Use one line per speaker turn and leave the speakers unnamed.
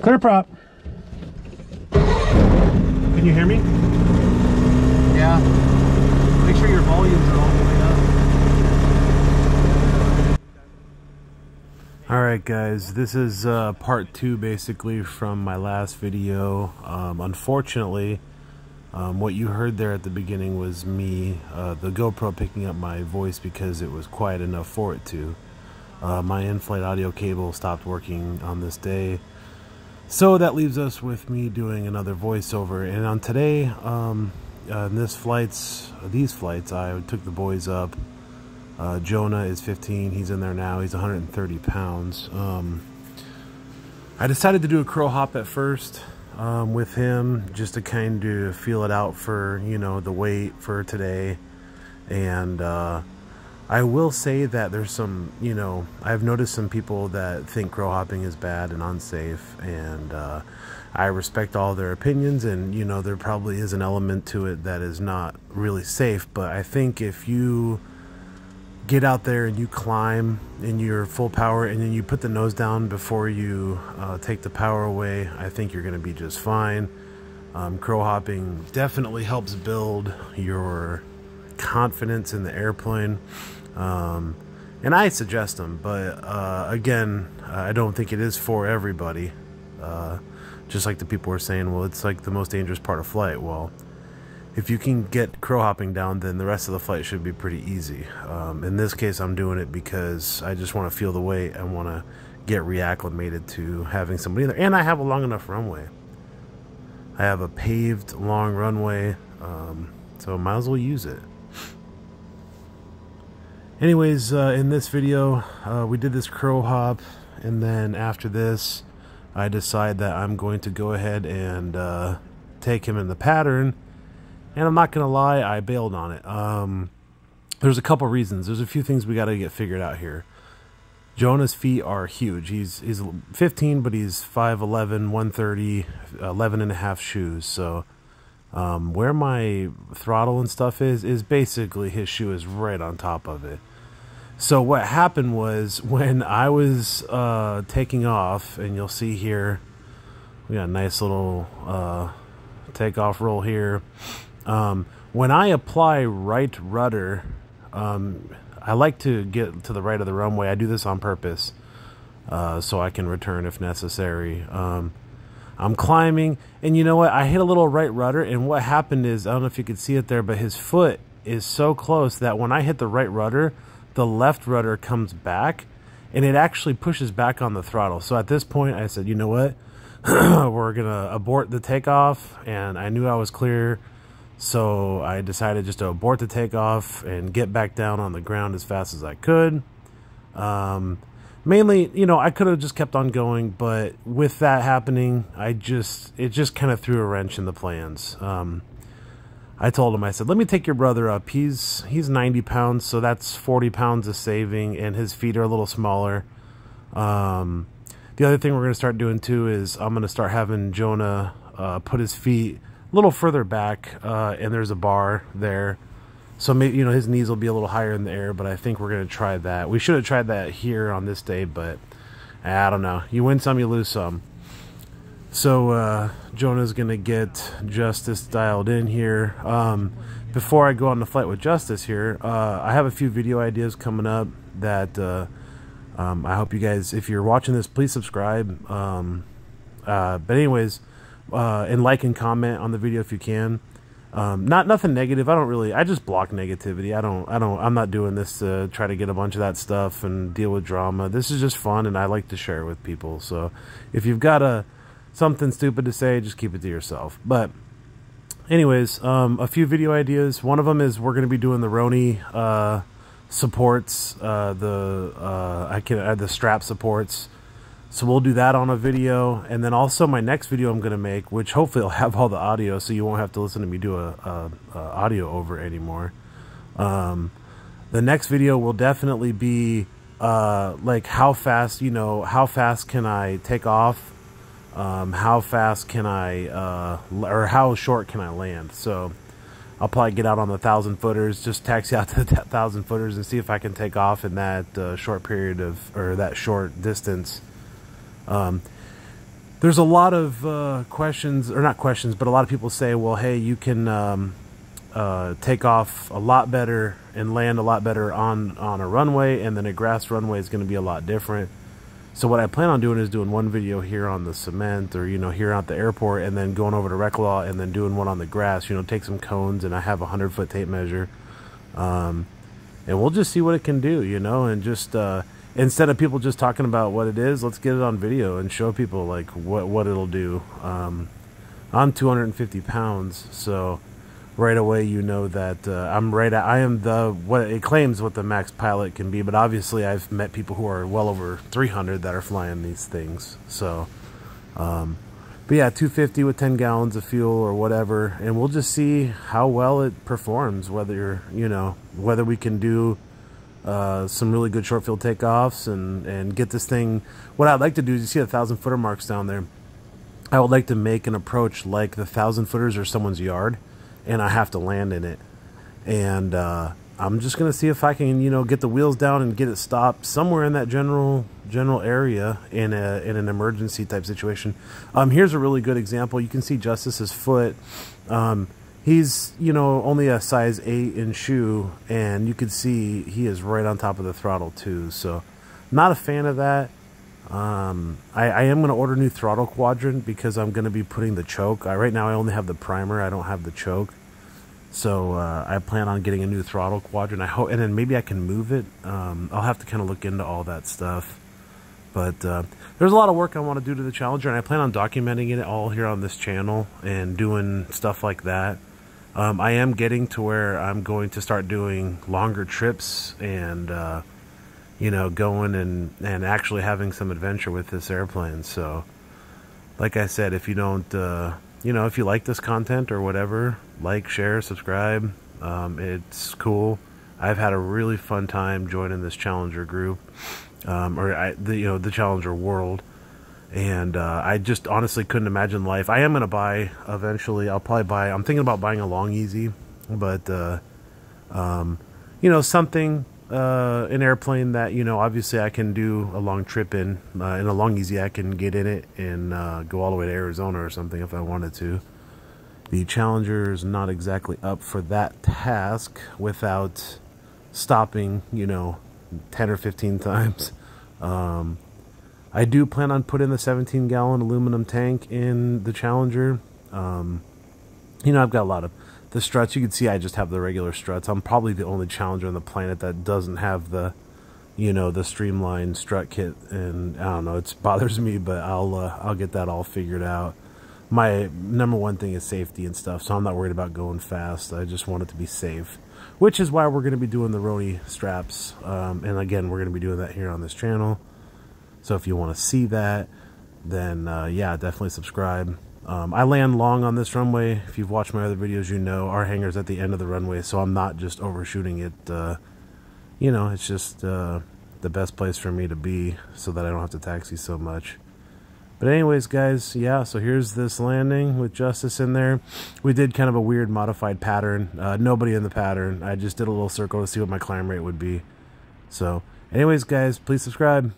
Clear prop. Can you hear me?
Yeah. Make sure your volumes are all the way up.
Alright guys, this is part 2 basically from my last video. Unfortunately, what you heard there at the beginning was me, the GoPro picking up my voice because it was quiet enough for it to. My in-flight audio cable stopped working on this day. So that leaves us with me doing another voiceover. And on today, in these flights, I took the boys up. Jonah is 15. He's in there now. He's 130 pounds. I decided to do a crow hop at first with him, just to kind of feel it out for, you know, the weight for today. And I will say that there's some, you know, I've noticed some people that think crow hopping is bad and unsafe, and I respect all their opinions, and, you know, there probably is an element to it that is not really safe, but I think if you get out there and you climb in your full power and then you put the nose down before you take the power away, I think you're going to be just fine. Crow hopping definitely helps build your confidence in the airplane, and I suggest them, but again, I don't think it is for everybody. Just like the people were saying, well, it's like the most dangerous part of flight. Well, if you can get crow hopping down, then the rest of the flight should be pretty easy. In this case, I'm doing it because I just want to feel the weight. I want to get reacclimated to having somebody in there, and I have a long enough runway. I have a paved long runway, so I might as well use it. Anyways, in this video, we did this crow hop, and then after this, I decide that I'm going to go ahead and take him in the pattern, and I'm not going to lie, I bailed on it. There's a couple reasons. There's a few things we got to get figured out here. Jonah's feet are huge. He's 15, but he's 5'11", 130, 11 and a half shoes, so where my throttle and stuff is basically his shoe is right on top of it. So what happened was, when I was taking off, and you'll see here, we got a nice little takeoff roll here. When I apply right rudder, I like to get to the right of the runway. I do this on purpose, so I can return if necessary. I'm climbing, and you know what? I hit a little right rudder, and what happened is, I don't know if you could see it there, but his foot is so close that when I hit the right rudder, the left rudder comes back, and it actually pushes back on the throttle. So at this point, I said, you know what? We're going to abort the takeoff, and I knew I was clear, so I decided just to abort the takeoff and get back down on the ground as fast as I could. Mainly, you know, I could have just kept on going, but with that happening, it just kind of threw a wrench in the plans. I told him, I said, let me take your brother up. He's 90 pounds, so that's 40 pounds of saving, and his feet are a little smaller. The other thing we're going to start doing too is I'm going to start having Jonah put his feet a little further back, and there's a bar there. So maybe, you know, his knees will be a little higher in the air, but I think we're going to try that. We should have tried that here on this day, but I don't know. You win some, you lose some. So Jonah's going to get Justice dialed in here. Before I go on the flight with Justice here, I have a few video ideas coming up that I hope you guys, if you're watching this, please subscribe. But anyways, and like and comment on the video if you can. Nothing negative. I just block negativity. I'm not doing this to try to get a bunch of that stuff and deal with drama. This is just fun, and I like to share it with people. So if you've got something stupid to say, just keep it to yourself. But anyways, a few video ideas. One of them is we're going to be doing the Roni supports, the strap supports. So we'll do that on a video, and then also my next video I'm going to make, which hopefully will have all the audio, so you won't have to listen to me do a audio over anymore. The next video will definitely be like how fast can I take off, how fast can I or how short can I land. So I'll probably get out on the 1,000 footers, just taxi out to the 1,000 footers and see if I can take off in that short period of, or that short distance. there's a lot of questions, or not questions, but a lot of people say, well, hey, you can take off a lot better and land a lot better on a runway, and then a grass runway is going to be a lot different. So what I plan on doing is doing one video here on the cement, or, you know, here at the airport, and then going over to Reclaw and then doing one on the grass, you know, take some cones, and I have a 100-foot tape measure. And we'll just see what it can do, you know, and just, instead of people just talking about what it is, let's get it on video and show people like what it'll do. I'm 250 pounds, so right away you know that I am what it claims what the max pilot can be, but obviously I've met people who are well over 300 that are flying these things. So but yeah, 250 with 10 gallons of fuel or whatever, and we'll just see how well it performs, whether we can do some really good short field takeoffs and get this thing. What I'd like to do is, you see the 1,000-footer marks down there, I would like to make an approach like the 1,000-footers are someone's yard, and I have to land in it. And I'm just gonna see if I can, you know, get the wheels down and get it stopped somewhere in that general area in an emergency type situation. Here's a really good example. You can see Justice's foot. He's, you know, only a size 8 in shoe, and you can see he is right on top of the throttle too. So not a fan of that. I am going to order a new throttle quadrant because I'm going to be putting the choke. Right now I only have the primer, I don't have the choke. So I plan on getting a new throttle quadrant. I hope, and then maybe I can move it. I'll have to kind of look into all that stuff. But there's a lot of work I want to do to the Challenger, and I plan on documenting it all here on this channel and doing stuff like that. I am getting to where I'm going to start doing longer trips and you know, going and actually having some adventure with this airplane. So like I said, if you don't you know, if you like this content or whatever, like, share, subscribe. It's cool. I've had a really fun time joining this Challenger group, the Challenger world, and I just honestly couldn't imagine life. I am going to buy eventually. I'll probably buy. I'm thinking about buying a Long Easy, but you know, something, an airplane that, you know, obviously I can do a long trip in a Long Easy. I can get in it and go all the way to Arizona or something if I wanted to. The Challenger is not exactly up for that task without stopping, you know, 10 or 15 times. I do plan on putting the 17-gallon aluminum tank in the Challenger. You know, I've got a lot of the struts. You can see I just have the regular struts. I'm probably the only Challenger on the planet that doesn't have the, you know, the streamlined strut kit, and I don't know, it bothers me, but I'll get that all figured out. My number one thing is safety and stuff, so I'm not worried about going fast. I just want it to be safe, which is why we're going to be doing the Roni straps. And again, we're going to be doing that here on this channel. So if you want to see that, then yeah, definitely subscribe. I land long on this runway. If you've watched my other videos, you know our hangar's at the end of the runway, so I'm not just overshooting it. You know, it's just the best place for me to be so that I don't have to taxi so much. But anyways, guys, yeah, so here's this landing with Justice in there. We did kind of a weird modified pattern. Nobody in the pattern. I just did a little circle to see what my climb rate would be. So anyways, guys, please subscribe.